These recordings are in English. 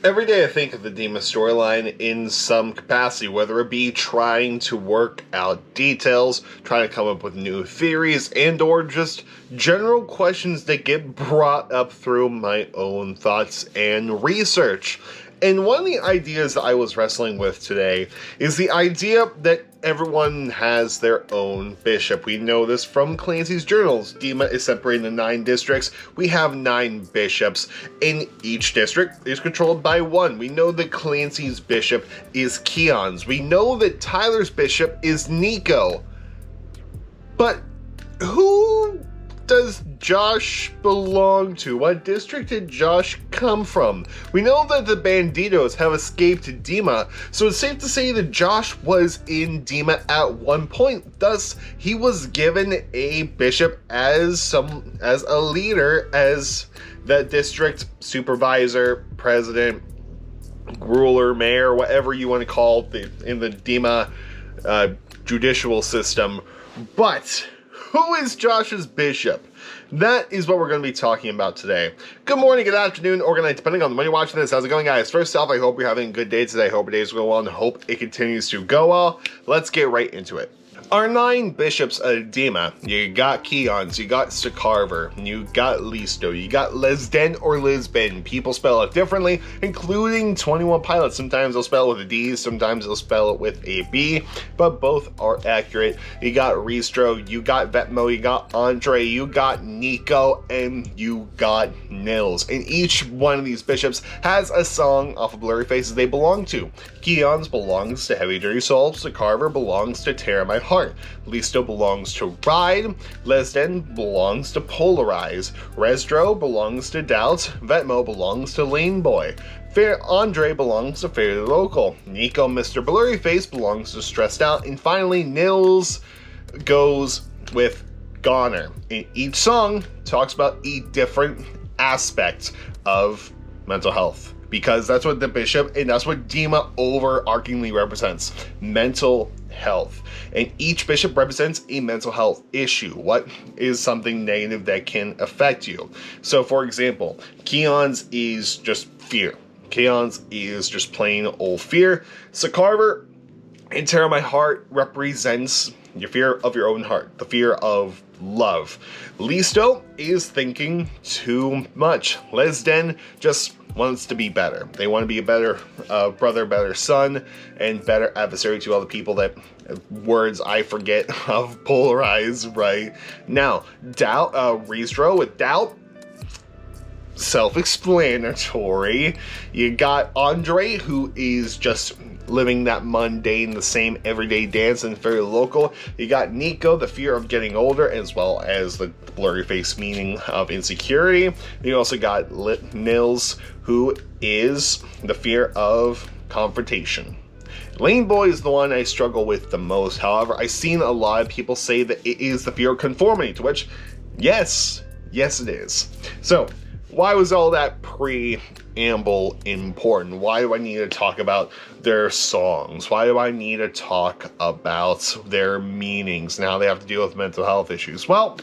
Every day I think of the dema storyline in some capacity, whether it be trying to work out details, trying to come up with new theories, and or just general questions that get brought up through my own thoughts and research. And one of the ideas that I was wrestling with today is the idea that everyone has their own bishop. We know this from Clancy's journals. dema is separated into 9 districts. We have 9 bishops, and each district is controlled by one. We know that Clancy's bishop is Keon's. We know that Tyler's bishop is Nico. But who does Josh belong to? What district did Josh come from? We know that the Banditos have escaped dema, so it's safe to say that Josh was in dema at one point. Thus, he was given a bishop as a leader, as that district supervisor, president, ruler, mayor, whatever you want to call it in the dema judicial system. But who is Josh's bishop? That is what we're going to be talking about today. Good morning, good afternoon, or good night, depending on when you're watching this. How's it going, guys? First off, I hope you're having a good day today. I hope your days go well, and hope it continues to go well. Let's get right into it. Our 9 bishops of dema, you got Keon's, you got Sakarver, you got Listo, you got Lesden or Lisbon. People spell it differently, including 21 Pilots. Sometimes they'll spell it with a D, sometimes they'll spell it with a B, but both are accurate. You got Ristro, you got Vetmo, you got Andre, you got Nico, and you got Nils. And each one of these bishops has a song off of Blurry Faces they belong to. Keon's belongs to Heavy Dirty Soul, Sakarver belongs to Tear My Heart. Listo belongs to Ride, Lesden belongs to Polarize, Resdro belongs to Doubt, Vetmo belongs to Lane Boy, Andre belongs to Fairly Local, Nico Mr. Blurryface belongs to Stressed Out, and finally Nils goes with Goner. And each song talks about a different aspect of mental health, because that's what the bishop and that's what dema overarchingly represents: mental health. And each bishop represents a mental health issue. What is something negative that can affect you? So for example, Keon's is just fear. Keon's is just plain old fear. Sakarver and Tear My Heart represents your fear of your own heart, the fear of love. Listo is thinking too much. Lesden just wants to be better. They want to be a better brother, better son, and better adversary to all the people that words I forget of Polarize right now. Doubt, Restro with Doubt, self-explanatory. You got Andre, who is just living that mundane, the same everyday dance and very local. You got Nico, the fear of getting older, as well as the blurry face meaning of insecurity. You also got Nils, who is the fear of confrontation. Lane Boy is the one I struggle with the most. However, I've seen a lot of people say that it is the fear of conformity, to which, yes it is. So, why was all that preamble important? Why do I need to talk about their songs? Why do I need to talk about their meanings? Now they have to deal with mental health issues. Well,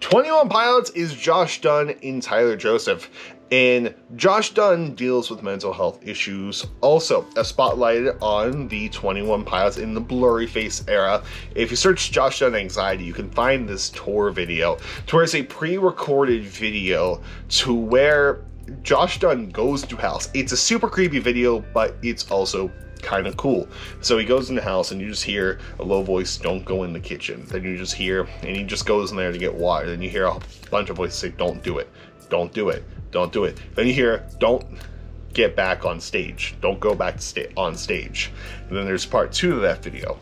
21 Pilots is Josh Dun and Tyler Joseph. And Josh Dun deals with mental health issues also, spotlighted on the 21 Pilots in the Blurry Face era. If you search Josh Dun Anxiety, you can find this tour video, to where it's a pre-recorded video to where Josh Dun goes to house. It's a super creepy video, but it's also kind of cool. So he goes in the house and you just hear a low voice, "Don't go in the kitchen." Then you just hear, and he just goes in there to get water. Then you hear a bunch of voices say, "Don't do it, don't do it, don't do it." Then you hear, "Don't get back on stage, don't go back on stage." And then there's part 2 of that video.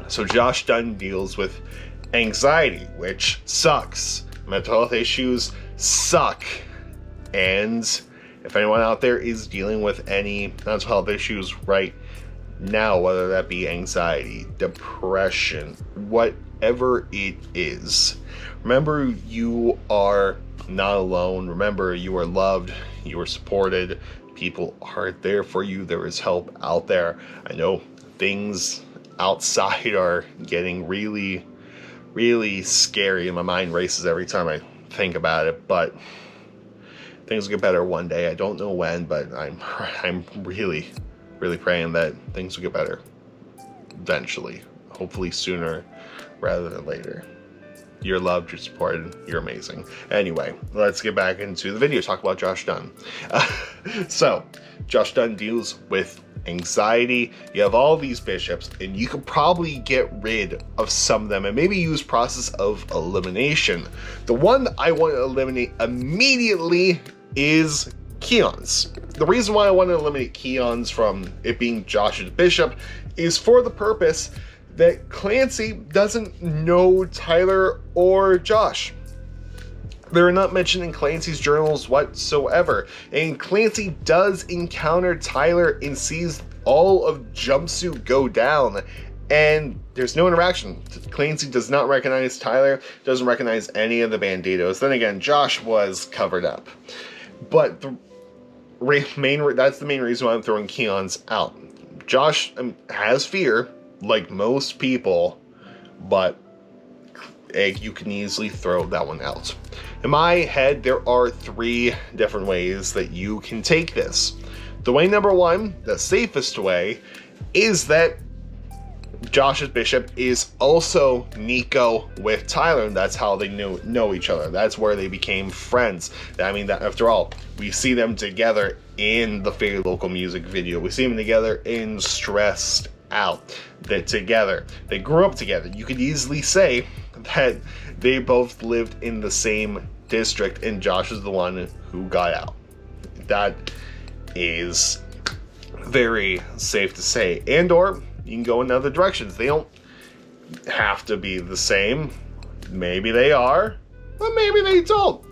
So Josh Dun deals with anxiety, which sucks. Mental health issues suck. And if anyone out there is dealing with any mental health issues right now, whether that be anxiety, depression, whatever it is, remember you are not alone. Remember you are loved, you are supported, people are there for you, there is help out there. I know things outside are getting really, really scary and my mind races every time I think about it, but things will get better one day. I don't know when, but I'm really, really praying that things will get better eventually. Hopefully sooner rather than later. You're loved, you're supported, you're amazing. Anyway, let's get back into the video, talk about Josh Dun. So, Josh Dun deals with anxiety. You have all these bishops, and you could probably get rid of some of them and maybe use process of elimination. The one I want to eliminate immediately is Keon's. The reason why I want to eliminate Keon's from it being Josh's bishop is for the purpose that Clancy doesn't know Tyler or Josh. They're not mentioned in Clancy's journals whatsoever. And Clancy does encounter Tyler and sees all of Jumpsuit go down. And there's no interaction. Clancy does not recognize Tyler, doesn't recognize any of the Banditos. Then again, Josh was covered up. But that's the main reason why I'm throwing Keon's out. Josh has fear, like most people, but you can easily throw that one out. In my head, there are 3 different ways that you can take this. The way number 1, the safest way, is that Josh's bishop is also Nico with Tyler, and that's how they know each other. That's where they became friends. I mean, that after all, we see them together in the Fairy Local music video. We see them together in Stressed Out. They're together. They grew up together. You could easily say that they both lived in the same district, and Josh is the one who got out. That is very safe to say. And or you can go in other directions. They don't have to be the same. Maybe they are, but maybe they don't.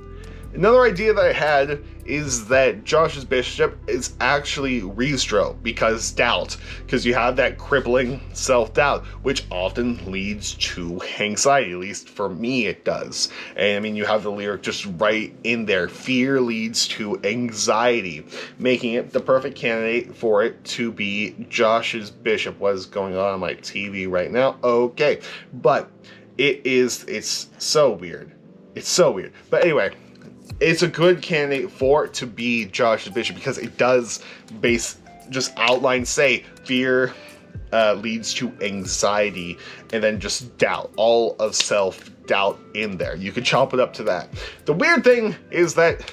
Another idea that I had is that Josh's bishop is actually Restro, because you have that crippling self-doubt, which often leads to anxiety. At least for me it does. And I mean, you have the lyric just right in there. Fear leads to anxiety, making it the perfect candidate for it to be Josh's bishop. What is going on my TV right now? Okay, but it's so weird. It's so weird. But anyway, it's a good candidate for it to be Josh's bishop, because it does say fear leads to anxiety, and then just doubt, all of self-doubt in there. You could chop it up to that. The weird thing is that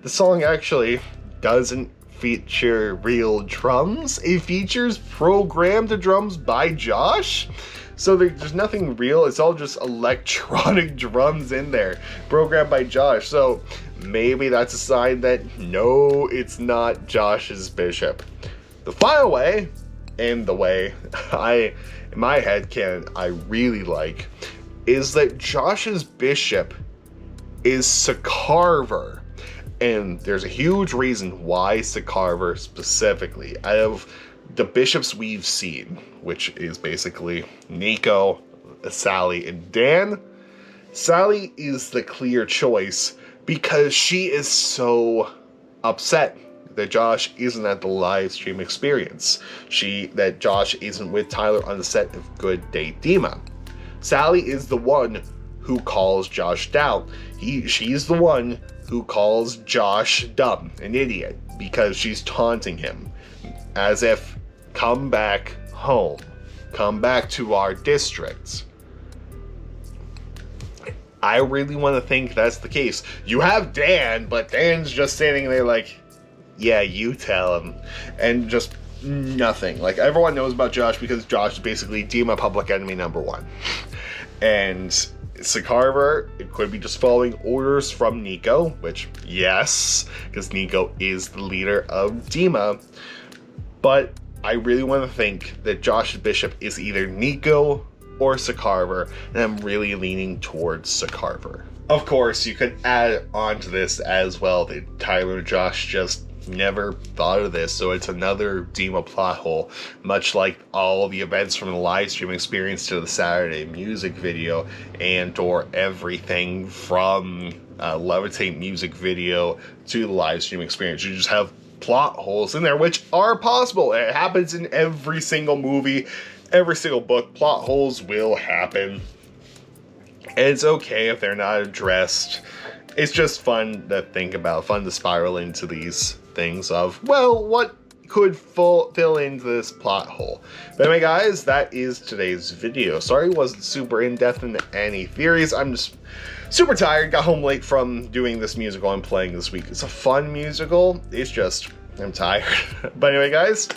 the song actually doesn't feature real drums. It features programmed drums by Josh. So there's nothing real. It's all just electronic drums in there, programmed by Josh. So maybe that's a sign that no, it's not Josh's bishop. The final way, and the way in my head I really like, is that Josh's bishop is Sakarver. And there's a huge reason why Sakarver specifically. Out of the bishops we've seen, which is basically Nico, Sally, and Dan, Sally is the clear choice because she is so upset that Josh isn't at the live stream experience. That Josh isn't with Tyler on the set of Goodnight Dema. Sally is the one who calls Josh down. She's the one who calls Josh dumb, an idiot, because she's taunting him. As if, come back home. Come back to our district. I really want to think that's the case. You have Dan, but Dan's just standing there like, yeah, you tell him. And just nothing. Like, everyone knows about Josh because Josh is basically Dema public enemy number 1. And Sakarver, it could be just following orders from Nico, which, yes, because Nico is the leader of Dema. But I really want to think that Josh's bishop is either Nico or Sakarver, and I'm really leaning towards Sakarver. Of course, you could add on to this as well that Tyler and Josh just never thought of this, so it's another Dema plot hole, much like all the events from the live stream experience to the Saturday music video, and or everything from Levitate music video to the live stream experience. You just have plot holes in there, which are possible. It happens in every single movie, every single book. Plot holes will happen. And it's okay if they're not addressed it's just fun to think about, fun to spiral into these things of, well, what could fill into this plot hole. But anyway, guys, that is today's video. Sorry it wasn't super in-depth into any theories. I'm just super tired. Got home late from doing this musical I'm playing this week. It's a fun musical. It's just, I'm tired. But anyway, guys,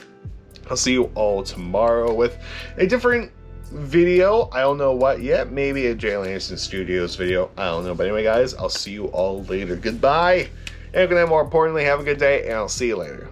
I'll see you all tomorrow with a different video. I don't know what yet. Maybe a JLAnderson Studios video. I don't know. But anyway, guys, I'll see you all later. Goodbye. And good night, more importantly, have a good day, and I'll see you later.